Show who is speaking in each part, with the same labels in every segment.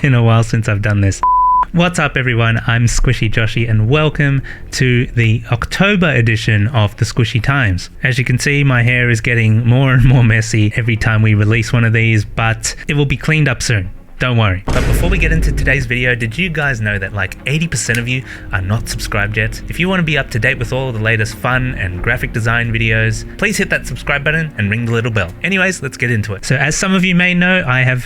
Speaker 1: been a while since I've done this. What's up everyone, I'm Squishy Joshy and welcome to the October edition of the Squishy Times. As you can see, my hair is getting more and more messy every time we release one of these, but it will be cleaned up soon. Don't worry. But before we get into today's video, did you guys know that like 80% of you are not subscribed yet? If you want to be up to date with all the latest fun and graphic design videos, please hit that subscribe button and ring the little bell. Anyways, let's get into it. So as some of you may know, I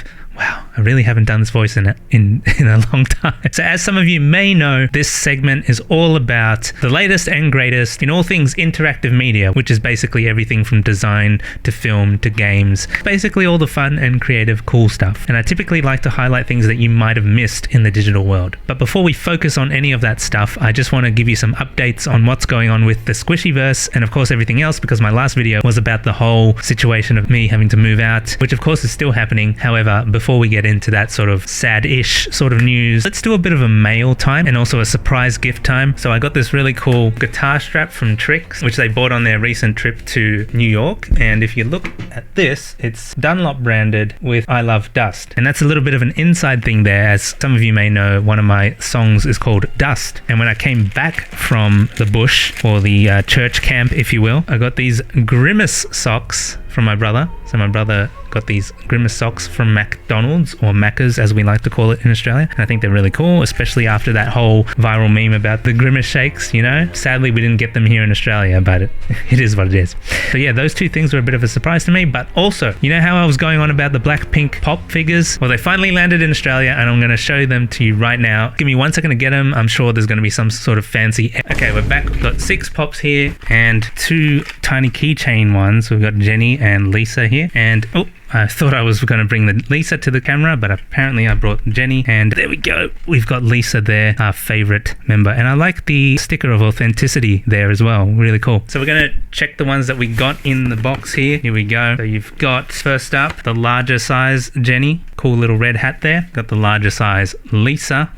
Speaker 1: really haven't done this voice in a long time. So as some of you may know, this segment is all about the latest and greatest in all things interactive media, which is basically everything from design to film to games, basically all the fun and creative cool stuff. And I typically like to highlight things that you might have missed in the digital world. But before we focus on any of that stuff, I just want to give you some updates on what's going on with the Squishyverse and of course everything else, because my last video was about the whole situation of me having to move out, which of course is still happening. However, before we get into that sort of sad-ish sort of news, let's do a bit of a mail time and also a surprise gift time. So I got this really cool guitar strap from Cruxe, which they bought on their recent trip to New York. And if you look at this, it's Dunlop branded with I Love Dust. And that's a little bit of an inside thing there. As some of you may know, one of my songs is called Dust. And when I came back from the bush, or the church camp, if you will, I got these Grimace socks from my brother. So my brother got these Grimace socks from McDonald's, or Macca's as we like to call it in Australia. And I think they're really cool, especially after that whole viral meme about the Grimace shakes, you know. Sadly, we didn't get them here in Australia, but it is what it is. So yeah, those two things were a bit of a surprise to me. But also, you know how I was going on about the BLACKPINK Pop figures? Well, they finally landed in Australia and I'm going to show them to you right now. Give me 1 second to get them. I'm sure there's going to be some sort of fancy... Okay, we're back. We've got 6 pops here and 2 tiny keychain ones. We've got Jenny and Lisa here. And I thought I was going to bring the Lisa to the camera, but apparently I brought Jenny, and there we go. We've got Lisa there, our favorite member. And I like the sticker of authenticity there as well. Really cool. So we're going to check the ones that we got in the box here. Here we go. So you've got, first up, the larger size Jenny. Cool little red hat there. Got the larger size Lisa.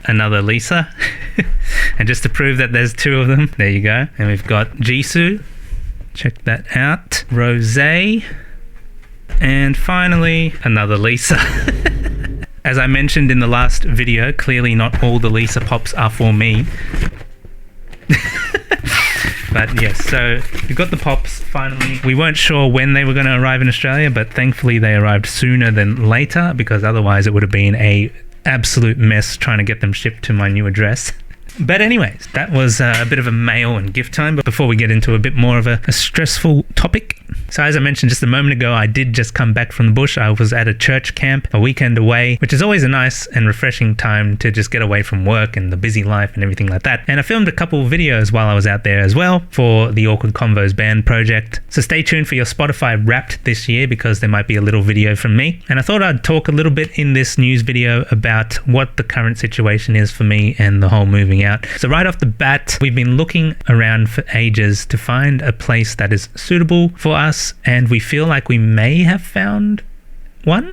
Speaker 1: Another Lisa. And just to prove that there's 2 of them, there you go. And we've got Jisoo. Check that out. Rosé. And finally, another Lisa. As I mentioned in the last video, clearly not all the Lisa pops are for me. But yes, so we got the pops finally. We weren't sure when they were going to arrive in Australia, but thankfully they arrived sooner than later, because otherwise it would have been a absolute mess trying to get them shipped to my new address. But anyways, that was a bit of a mail and gift time. But before we get into a bit more of a stressful topic, so as I mentioned just a moment ago, I did just come back from the bush. I was at a church camp, a weekend away, which is always a nice and refreshing time to just get away from work and the busy life and everything like that. And I filmed a couple of videos while I was out there as well for the Awkward Convos band project. So stay tuned for your Spotify Wrapped this year, because there might be a little video from me. And I thought I'd talk a little bit in this news video about what the current situation is for me and the whole moving out. So right off the bat, we've been looking around for ages to find a place that is suitable for us, and we feel like we may have found one.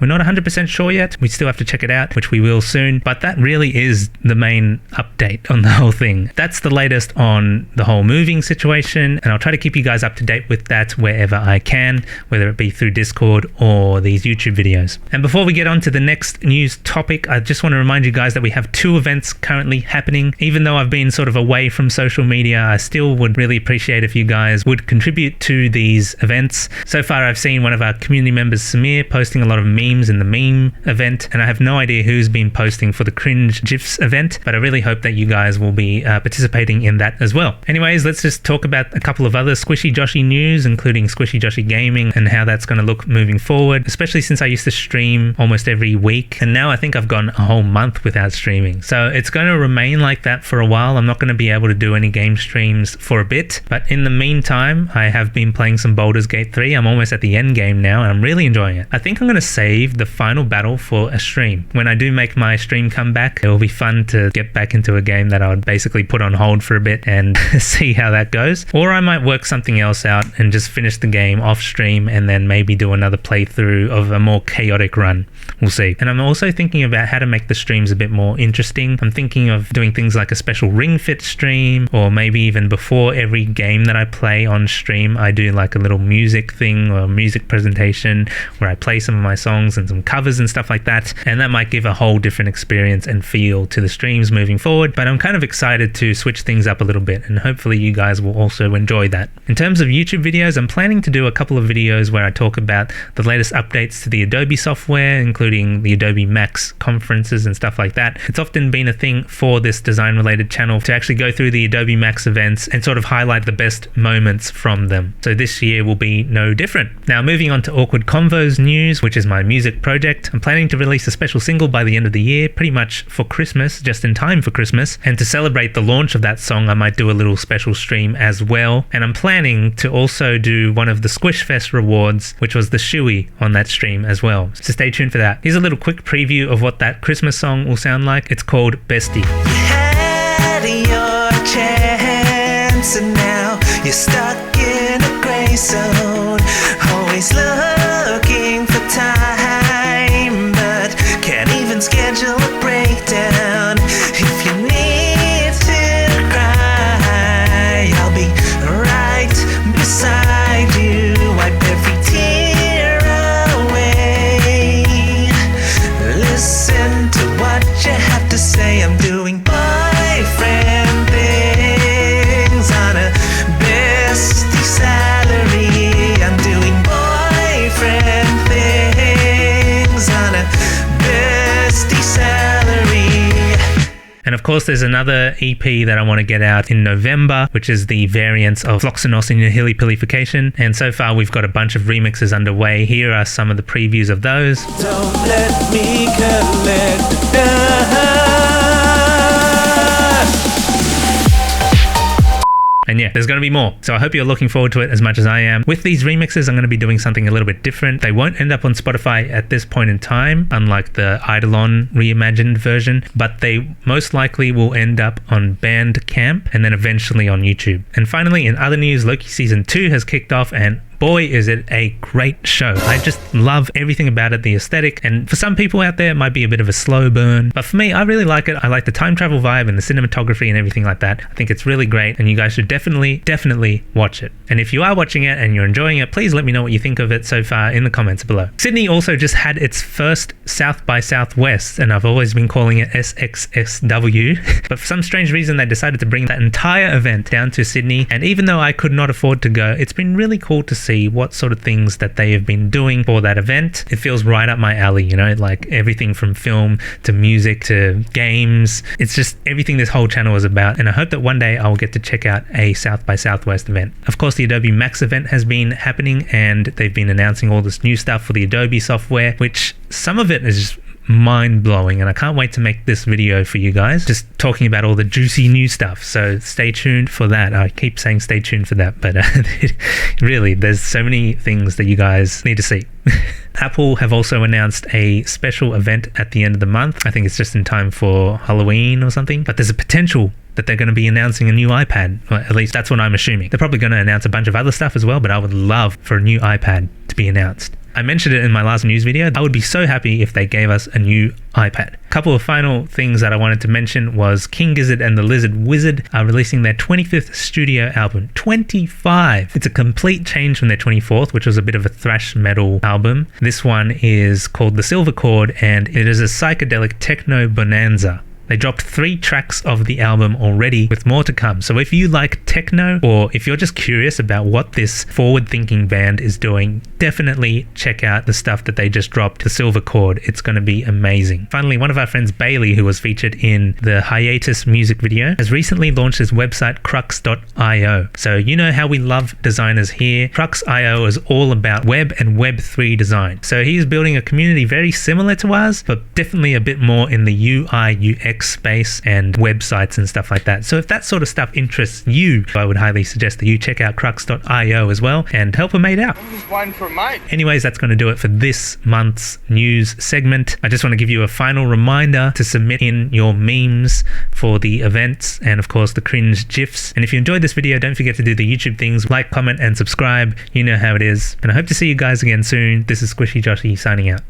Speaker 1: We're not 100% sure yet. We still have to check it out, which we will soon. But that really is the main update on the whole thing. That's the latest on the whole moving situation. And I'll try to keep you guys up to date with that wherever I can, whether it be through Discord or these YouTube videos. And before we get on to the next news topic, I just want to remind you guys that we have 2 events currently happening. Even though I've been sort of away from social media, I still would really appreciate if you guys would contribute to these events. So far, I've seen one of our community members, Samir, posting a lot of memes in the meme event, and I have no idea who's been posting for the cringe GIFs event, but I really hope that you guys will be participating in that as well. Anyways, let's just talk about a couple of other Squishy Joshy news, including Squishy Joshy Gaming and how that's going to look moving forward, especially since I used to stream almost every week, and now I think I've gone a whole month without streaming. So it's going to remain like that for a while. I'm not going to be able to do any game streams for a bit, but in the meantime, I have been playing some Baldur's Gate 3. I'm almost at the end game now, and I'm really enjoying it. I think I'm going to save the final battle for a stream. When I do make my stream comeback, it will be fun to get back into a game that I would basically put on hold for a bit and see how that goes. Or I might work something else out and just finish the game off stream and then maybe do another playthrough of a more chaotic run. We'll see. And I'm also thinking about how to make the streams a bit more interesting. I'm thinking of doing things like a special Ring Fit stream, or maybe even before every game that I play on stream, I do like a little music thing or music presentation where I play some of my songs songs and some covers and stuff like that, and that might give a whole different experience and feel to the streams moving forward. But I'm kind of excited to switch things up a little bit, and hopefully you guys will also enjoy that. In terms of YouTube videos, I'm planning to do a couple of videos where I talk about the latest updates to the Adobe software, including the Adobe Max conferences and stuff like that. It's often been a thing for this design related channel to actually go through the Adobe Max events and sort of highlight the best moments from them. So this year will be no different. Now moving on to Awkward Convos news, which is my music project. I'm planning to release a special single by the end of the year, pretty much for Christmas, just in time for Christmas. And to celebrate the launch of that song, I might do a little special stream as well. And I'm planning to also do one of the Squishyverse rewards, which was the shoey on that stream as well. So stay tuned for that. Here's a little quick preview of what that Christmas song will sound like. It's called Bestie.
Speaker 2: You had your chance and now you're stuck in a gray zone. Always looking for time, but can't even schedule a breakdown. If you need to cry, I'll be right beside you. Wipe every tear away. Listen to what you have to say. I'm doing boyfriend things on a bestie salary. I'm doing boyfriend things on a bestie salary.
Speaker 1: And of course, there's another EP that I want to get out in November, which is the variants of Floxenos in your Hilly-Pillification. And so far, we've got a bunch of remixes underway. Here are some of the previews of those.
Speaker 2: Don't let me collect the dust.
Speaker 1: And yeah, there's going to be more. So I hope you're looking forward to it as much as I am. With these remixes, I'm going to be doing something a little bit different. They won't end up on Spotify at this point in time, unlike the Eidolon reimagined version, but they most likely will end up on Bandcamp and then eventually on YouTube. And finally, in other news, Loki Season 2 has kicked off, and boy, is it a great show. I just love everything about it, the aesthetic, and for some people out there, it might be a bit of a slow burn, but for me, I really like it. I like the time travel vibe and the cinematography and everything like that. I think it's really great, and you guys should definitely watch it. And if you are watching it and you're enjoying it, please let me know what you think of it so far in the comments below. Sydney also just had its first South by Southwest, and I've always been calling it SXSW, but for some strange reason, they decided to bring that entire event down to Sydney, and even though I could not afford to go, it's been really cool to see what sort of things that they have been doing for that event. It feels right up my alley, you know, like everything from film to music to games. It's just everything this whole channel is about, and I hope that one day I'll get to check out a South by Southwest event. Of course, the Adobe Max event has been happening, and they've been announcing all this new stuff for the Adobe software, which some of it is just mind-blowing, and I can't wait to make this video for you guys, just talking about all the juicy new stuff. So stay tuned for that. I keep saying stay tuned for that, but really, there's so many things that you guys need to see. Apple have also announced a special event at the end of the month. I think it's just in time for Halloween or something, but there's a potential that they're going to be announcing a new iPad, or at least that's what I'm assuming. They're probably going to announce a bunch of other stuff as well, but I would love for a new iPad to be announced. I mentioned it in my last news video. I would be so happy if they gave us a new iPad. A couple of final things that I wanted to mention was King Gizzard and the Lizard Wizard are releasing their 25th studio album. 25! It's a complete change from their 24th, which was a bit of a thrash metal album. This one is called The Silver Chord, and it is a psychedelic techno bonanza. They dropped 3 tracks of the album already, with more to come. So if you like techno, or if you're just curious about what this forward-thinking band is doing, definitely check out the stuff that they just dropped, The Silver Chord. It's going to be amazing. Finally, one of our friends, Bailey, who was featured in the Hiatus music video, has recently launched his website, Cruxe.io. So you know how we love designers here. Cruxe.io is all about web and Web3 design. So he's building a community very similar to ours, but definitely a bit more in the UI, UX space and websites and stuff like that. So if that sort of stuff interests you, I would highly suggest that you check out Cruxe.io as well and help a mate out.
Speaker 3: I'm just waiting for a mate.
Speaker 1: Anyways, that's going to do it for this month's news segment. I just want to give you a final reminder to submit in your memes for the events and of course the cringe GIFs. And if you enjoyed this video, don't forget to do the YouTube things, like, comment and subscribe. You know how it is. And I hope to see you guys again soon. This is Squishy Joshy signing out.